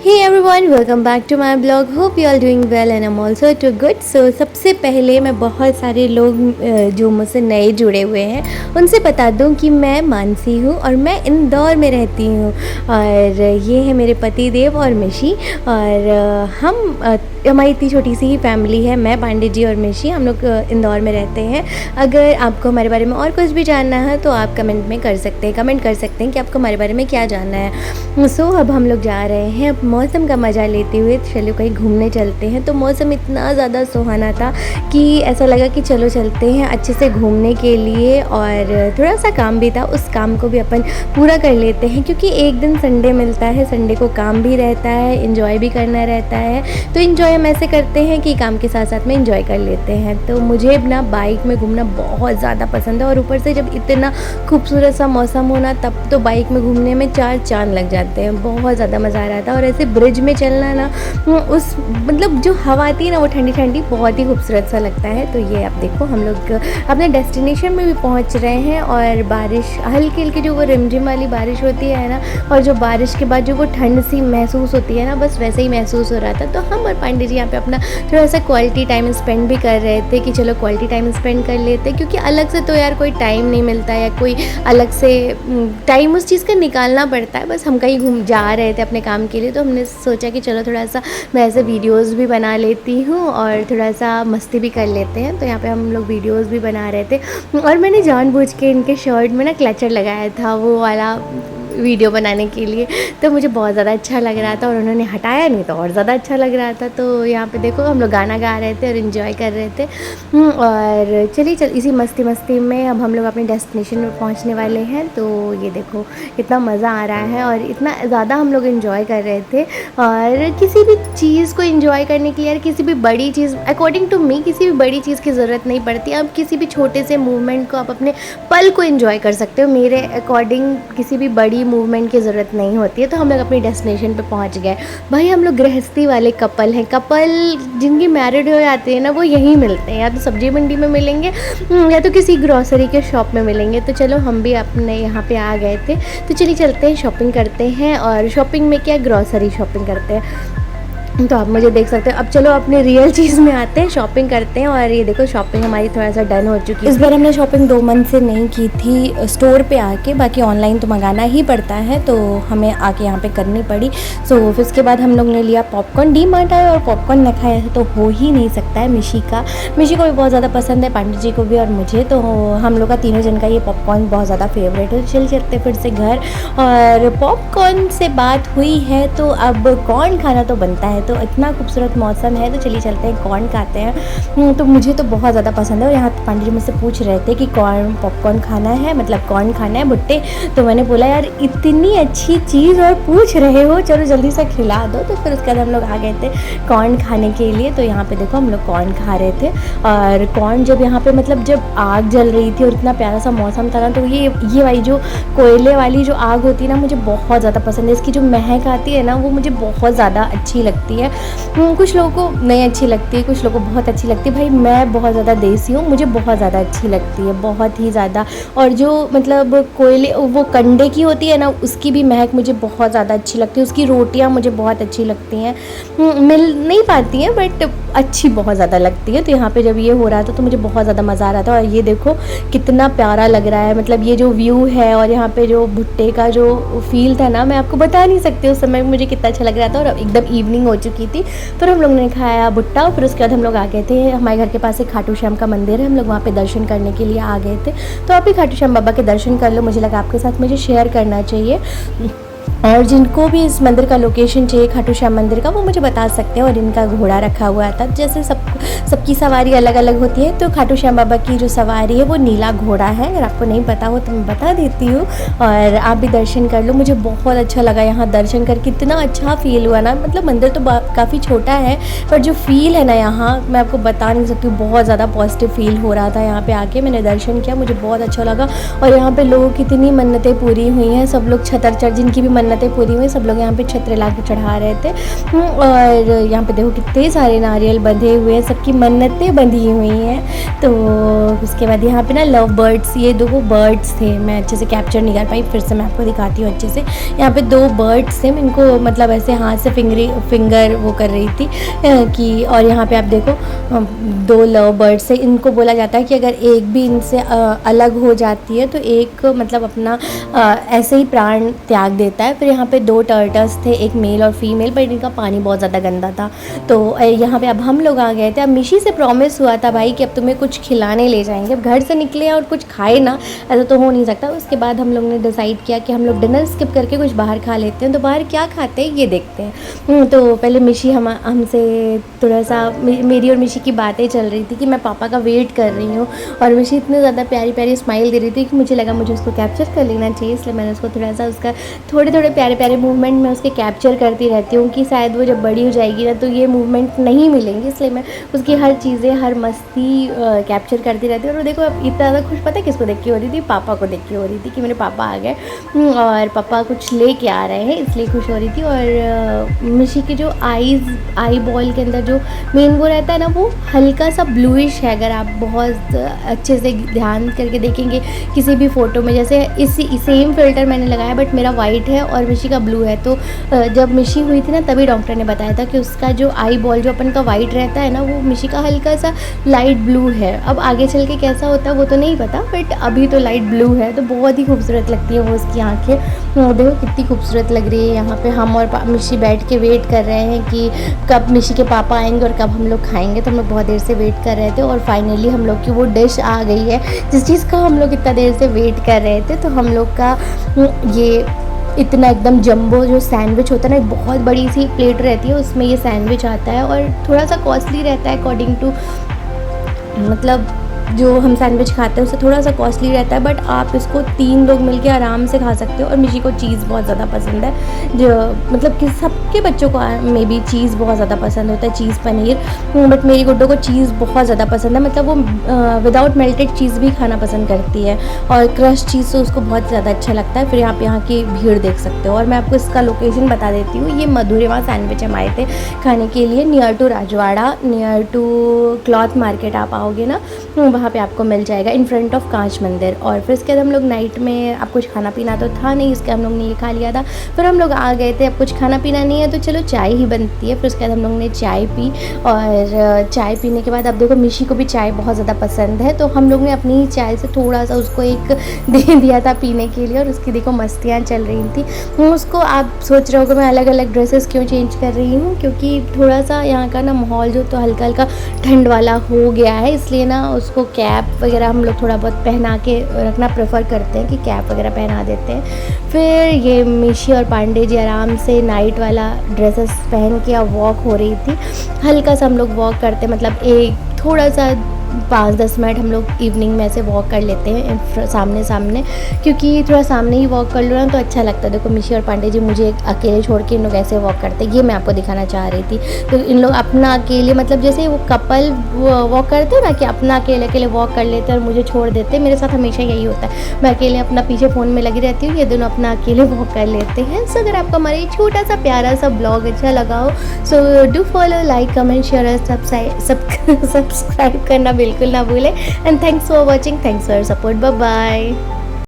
Hey everyone, welcome back to my blog. Hope you all doing well and I'm also too good. So सबसे पहले मैं बहुत सारे लोग जो मुझसे नए जुड़े हुए हैं उनसे बता दूं कि मैं मानसी हूँ और मैं इंदौर में रहती हूँ और ये है मेरे पति देव और मिशी और हमारी इतनी छोटी सी ही फैमिली है। मैं पांडे जी और मिशी हम लोग इंदौर में रहते हैं। अगर आपको हमारे बारे में और कुछ भी जानना है तो आप कमेंट कर सकते हैं कि आपको हमारे बारे में क्या जानना है। सो अब हम लोग जा रहे हैं मौसम का मज़ा लेते हुए। चलो कहीं घूमने चलते हैं। तो मौसम इतना ज़्यादा सुहाना था कि ऐसा लगा कि चलो चलते हैं अच्छे से घूमने के लिए और थोड़ा सा काम भी था, उस काम को भी अपन पूरा कर लेते हैं क्योंकि एक दिन संडे मिलता है। संडे को काम भी रहता है, एंजॉय भी करना रहता है। तो एंजॉय हम ऐसे करते हैं कि काम के साथ साथ में एंजॉय कर लेते हैं। तो मुझे ना बाइक में घूमना बहुत ज़्यादा पसंद है और ऊपर से जब इतना खूबसूरत सा मौसम होना तब तो बाइक में घूमने में 4 चाँद लग जाते हैं। बहुत ज़्यादा मज़ा आ रहा था और ऐसे ब्रिज में चलना ना उस मतलब जो हवा आती है ना वो ठंडी ठंडी बहुत ही खूबसूरत सा लगता है। तो ये आप देखो हम लोग अपने डेस्टिनेशन में भी पहुंच रहे हैं और बारिश हल्की हल्की जो वो रिमझिम वाली बारिश होती है ना और जो बारिश के बाद जो वो ठंड सी महसूस होती है ना, बस वैसे ही महसूस हो रहा था। तो हम और पांडे जी यहाँ पे अपना थोड़ा सा क्वालिटी टाइम स्पेंड भी कर रहे थे कि चलो क्वालिटी टाइम स्पेंड कर लेते क्योंकि अलग से तो यार कोई टाइम नहीं मिलता या कोई अलग से टाइम उस चीज़ का निकालना पड़ता है। बस हम कहीं घूम जा रहे थे अपने काम के लिए तो हमने सोचा कि चलो थोड़ा सा मैं ऐसे वीडियोस भी बना लेती हूँ और थोड़ा सा मस्ती भी कर लेते हैं। तो यहाँ पे हम लोग वीडियोस भी बना रहे थे और मैंने जानबूझ के इनके शर्ट में ना क्लचर लगाया था वो वाला वीडियो बनाने के लिए। तो मुझे बहुत ज़्यादा अच्छा लग रहा था और उन्होंने हटाया नहीं तो और ज़्यादा अच्छा लग रहा था। तो यहाँ पे देखो हम लोग गाना गा रहे थे और इन्जॉय कर रहे थे और चलिए इसी मस्ती में अब हम लोग अपने डेस्टिनेशन में पहुँचने वाले हैं। तो ये देखो इतना मज़ा आ रहा है और इतना ज़्यादा हम लोग इन्जॉय कर रहे थे। और किसी भी चीज़ को इन्जॉय करने के लिए यार किसी भी बड़ी चीज़ अकॉर्डिंग टू मी किसी भी बड़ी चीज़ की ज़रूरत नहीं पड़ती। आप किसी भी छोटे से मूवमेंट को आप अपने पल को इन्जॉय कर सकते हो। मेरे अकॉर्डिंग किसी भी बड़ी मूवमेंट की ज़रूरत नहीं होती है। तो हम लोग अपनी डेस्टिनेशन पे पहुंच गए। भाई हम लोग गृहस्थी वाले कपल हैं। कपल जिनकी मैरिड हो जाती है ना वो यहीं मिलते हैं, या तो सब्जी मंडी में मिलेंगे या तो किसी ग्रॉसरी के शॉप में मिलेंगे। तो चलो हम भी अपने यहाँ पे आ गए थे। तो चलिए चलते हैं शॉपिंग करते हैं और शॉपिंग में क्या ग्रॉसरी शॉपिंग करते हैं। तो आप मुझे देख सकते हैं। अब चलो अपने रियल चीज़ में आते हैं, शॉपिंग करते हैं। और ये देखो शॉपिंग हमारी थोड़ा सा डन हो चुकी है। इस बार हमने शॉपिंग 2 मंथ से नहीं की थी स्टोर पे आके, बाकी ऑनलाइन तो मंगाना ही पड़ता है तो हमें आके यहाँ पे करनी पड़ी। सो फिर उसके बाद हम लोग ने लिया पॉपकॉर्न। डी मार्ट आया और पॉपकॉर्न न खाया तो हो ही नहीं सकता है। मिशी को भी बहुत ज़्यादा पसंद है, पांडे जी को भी और मुझे। तो हम लोग का तीनों जन का ये पॉपकॉर्न बहुत ज़्यादा फेवरेट है। चलते फिर से घर और पॉपकॉर्न से बात हुई है तो अब कॉर्न खाना तो बनता है। तो इतना खूबसूरत मौसम है तो चलिए चलते हैं कॉर्न खाते हैं। तो मुझे तो बहुत ज़्यादा पसंद है और यहाँ पांडे जी मुझसे पूछ रहे थे कि पॉपकॉर्न खाना है, मतलब कॉर्न खाना है भुट्टे। तो मैंने बोला यार इतनी अच्छी चीज़ और पूछ रहे हो, चलो जल्दी से खिला दो। तो फिर उसके बाद हम लोग आ गए थे कॉर्न खाने के लिए। तो यहाँ पे देखो हम लोग कॉर्न खा रहे थे और कॉर्न जब यहाँ पे मतलब जब आग जल रही थी और इतना प्यारा सा मौसम था ना, तो ये वाली जो कोयले वाली जो आग होती है ना मुझे बहुत ज़्यादा पसंद है। इसकी जो महक आती है ना वो मुझे बहुत ज़्यादा अच्छी लगती है। कुछ लोगों को नहीं अच्छी लगती है, कुछ लोगों को बहुत अच्छी लगती है। भाई मैं बहुत ज़्यादा देसी हूँ, मुझे बहुत ज़्यादा अच्छी लगती है, बहुत ही ज़्यादा। और जो मतलब कोयले वो कंडे की होती है ना उसकी भी महक मुझे बहुत ज़्यादा अच्छी लगती है। उसकी रोटियाँ मुझे बहुत अच्छी लगती हैं, मिल नहीं पाती हैं बट अच्छी बहुत ज़्यादा लगती है। तो यहाँ पे जब ये हो रहा था तो मुझे बहुत ज़्यादा मज़ा आ रहा था। और ये देखो कितना प्यारा लग रहा है, मतलब ये जो व्यू है और यहाँ पे जो भुट्टे का जो फील था ना मैं आपको बता नहीं सकती उस समय मुझे कितना अच्छा लग रहा था। और एकदम इवनिंग हो चुकी थी। फिर हम लोग ने खाया भुट्टा। फिर उसके बाद हम लोग आ गए थे, हमारे घर के पास एक खाटू श्याम का मंदिर है, हम लोग वहाँ पे दर्शन करने के लिए आ गए थे। तो आप भी खाटू श्याम बाबा के दर्शन कर लो, मुझे लगा आपके साथ मुझे शेयर करना चाहिए। और जिनको भी इस मंदिर का लोकेशन चाहिए खाटू श्याम मंदिर का वो मुझे बता सकते हैं। और इनका घोड़ा रखा हुआ था, जैसे सबकी सवारी अलग अलग होती है। तो खाटू श्याम बाबा की जो सवारी है वो नीला घोड़ा है। अगर आपको नहीं पता हो तो मैं बता देती हूँ और आप भी दर्शन कर लो। मुझे बहुत अच्छा लगा यहाँ दर्शन कर, कितना अच्छा फील हुआ ना। मतलब मंदिर तो काफ़ी छोटा है पर जो फील है ना यहाँ मैं आपको बता नहीं सकती हूँ, बहुत ज़्यादा पॉजिटिव फील हो रहा था। यहाँ पे आके मैंने दर्शन किया, मुझे बहुत अच्छा लगा। और यहाँ पे लोगों की इतनी मन्नतें पूरी हुई हैं, सब लोग छतर चढ़ जिनकी भी मन्नत मन्नतें पूरी हुई, सब लोग यहाँ पे छत्र ला के चढ़ा रहे थे। और यहाँ पे देखो कितने सारे नारियल बंधे हुए हैं, सबकी मन्नतें बंधी हुई हैं। तो उसके बाद यहाँ पे ना लव बर्ड्स, ये दो बर्ड्स थे, मैं अच्छे से कैप्चर नहीं कर पाई, फिर से मैं आपको दिखाती हूँ अच्छे से। यहाँ पे 2 बर्ड्स थे, मैं इनको मतलब ऐसे हाथ से फिंगर वो कर रही थी कि, और यहाँ पे आप देखो 2 लव बर्ड्स है। इनको बोला जाता है कि अगर एक भी इनसे अलग हो जाती है तो एक मतलब अपना ऐसे ही प्राण त्याग देता है। फिर यहाँ पे 2 टर्टल्स थे, एक मेल और फीमेल, पर इनका पानी बहुत ज़्यादा गंदा था। तो यहाँ पे अब हम लोग आ गए थे। अब मिशी से प्रॉमिस हुआ था भाई कि अब तुम्हें कुछ खिलाने ले जाएंगे। अब घर से निकले और कुछ खाए ना, ऐसा तो हो नहीं सकता। उसके बाद हम लोग ने डिसाइड किया कि हम लोग डिनर स्किप करके कुछ बाहर खा लेते हैं। तो बाहर क्या खाते हैं ये देखते हैं। तो पहले मिशी हमसे थोड़ा सा मेरी और मिशी की बातें चल रही थी कि मैं पापा का वेट कर रही हूँ, और मिशी इतनी ज़्यादा प्यारी प्यारी स्माइल दे रही थी कि मुझे लगा मुझे उसको कैप्चर कर लेना चाहिए। इसलिए मैंने उसको थोड़ा सा उसका थोड़े प्यारे प्यारे मूवमेंट में उसके कैप्चर करती रहती हूँ कि शायद वो जब बड़ी हो जाएगी ना तो ये मूवमेंट नहीं मिलेंगे। इसलिए मैं उसकी हर चीज़ें, हर मस्ती कैप्चर करती रहती हूँ। और देखो अब इतना ज़्यादा खुश पता है किसको देख के हो रही थी, पापा को देख के हो रही थी कि मेरे पापा आ गए और पापा कुछ लेके आ रहे हैं, इसलिए खुश हो रही थी। और मिशी की जो आई बॉल के अंदर जो मेन वो रहता है ना, वो हल्का सा ब्लूइश है। अगर आप बहुत अच्छे से ध्यान करके देखेंगे किसी भी फ़ोटो में, जैसे इसी सेम फ़िल्टर मैंने लगाया बट मेरा वाइट है और मिशी का ब्लू है। तो जब मिशी हुई थी ना तभी डॉक्टर ने बताया था कि उसका जो आई बॉल जो अपन का वाइट रहता है ना, वो मिशी का हल्का सा लाइट ब्लू है। अब आगे चल के कैसा होता है वो तो नहीं पता, बट अभी तो लाइट ब्लू है। तो बहुत ही खूबसूरत लगती है वो उसकी आँखें। देखो कितनी खूबसूरत लग रही है। यहाँ पे हम और मिशी बैठ के वेट कर रहे हैं कि कब मिशी के पापा आएंगे और कब हम लोग खाएंगे। तो हम लोग बहुत देर से वेट कर रहे थे और फाइनली हम लोग की वो डिश आ गई है जिस चीज़ का हम लोग इतना देर से वेट कर रहे थे। तो हम लोग का ये इतना एकदम जंबो जो सैंडविच होता है ना, बहुत बड़ी सी प्लेट रहती है, उसमें ये सैंडविच आता है और थोड़ा सा कॉस्टली रहता है अकॉर्डिंग टू, मतलब जो हम सैंडविच खाते हैं उससे थोड़ा सा कॉस्टली रहता है। बट आप इसको 3 लोग मिलके आराम से खा सकते हो। और मिशी को चीज़ बहुत ज़्यादा पसंद है, जो मतलब कि सबके बच्चों को मे बी चीज़ बहुत ज़्यादा पसंद होता है, चीज़ पनीर। बट मेरी गुड्डो को चीज़ बहुत ज़्यादा पसंद है, मतलब वो विदाउट मेल्टेड चीज़ भी खाना पसंद करती है और क्रश चीज़ तो उसको बहुत ज़्यादा अच्छा लगता है। फिर आप यहाँ की भीड़ देख सकते हो। और मैं आपको इसका लोकेशन बता देती हूँ। ये मधुरिमा सैंडविच हम आए थे खाने के लिए, near to Rajwada, near to cloth market आप आओगे ना, वहाँ पे आपको मिल जाएगा इन फ्रंट ऑफ कांच मंदिर। और फिर इसके बाद हम लोग नाइट में, अब कुछ खाना पीना तो था नहीं, इसके हम लोग ने ये खा लिया था। फिर हम लोग आ गए थे, अब कुछ खाना पीना नहीं है तो चलो चाय ही बनती है। फिर उसके बाद हम लोग ने चाय पी, और चाय पीने के बाद अब देखो मिशी को भी चाय बहुत ज़्यादा पसंद है, तो हम लोग ने अपनी ही चाय से थोड़ा सा उसको एक दे दिया था पीने के लिए। और उसकी देखो मस्तियाँ चल रही थी। उसको आप सोच रहे हो कि मैं अलग अलग ड्रेसेस क्यों चेंज कर रही हूँ, क्योंकि थोड़ा सा यहाँ का ना माहौल जो तो हल्का हल्का ठंड वाला हो गया है, इसलिए ना उसको कैप वगैरह हम लोग थोड़ा बहुत पहना के रखना प्रेफर करते हैं कि कैप वगैरह पहना देते हैं। फिर ये मिशी और पांडे जी आराम से नाइट वाला ड्रेसेस पहन के अब वॉक हो रही थी। हल्का सा हम लोग वॉक करते, मतलब एक थोड़ा सा 5-10 मिनट हम लोग इवनिंग में ऐसे वॉक कर लेते हैं सामने सामने, क्योंकि थोड़ा सामने ही वॉक कर लो ना तो अच्छा लगता है। देखो मिशी और पांडे जी मुझे अकेले छोड़ के इन लोग ऐसे वॉक करते हैं, ये मैं आपको दिखाना चाह रही थी। तो इन लोग अपना अकेले, मतलब जैसे वो कपल वॉक करते हैं ना कि अपना अकेले अकेले वॉक कर लेते हैं और मुझे छोड़ देते हैं, मेरे साथ हमेशा यही होता है। मैं अकेले अपना पीछे फ़ोन में लगी रहती हूँ, ये दोनों अपना अकेले वॉक कर लेते हैं। सो अगर आपको हमारा ये छोटा सा प्यारा सा ब्लॉग अच्छा लगा हो, so do follow, like, comment, share और सब्सक्राइब करना बिल्कुल ना भूलें। And thanks for watching, thanks for support, bye bye.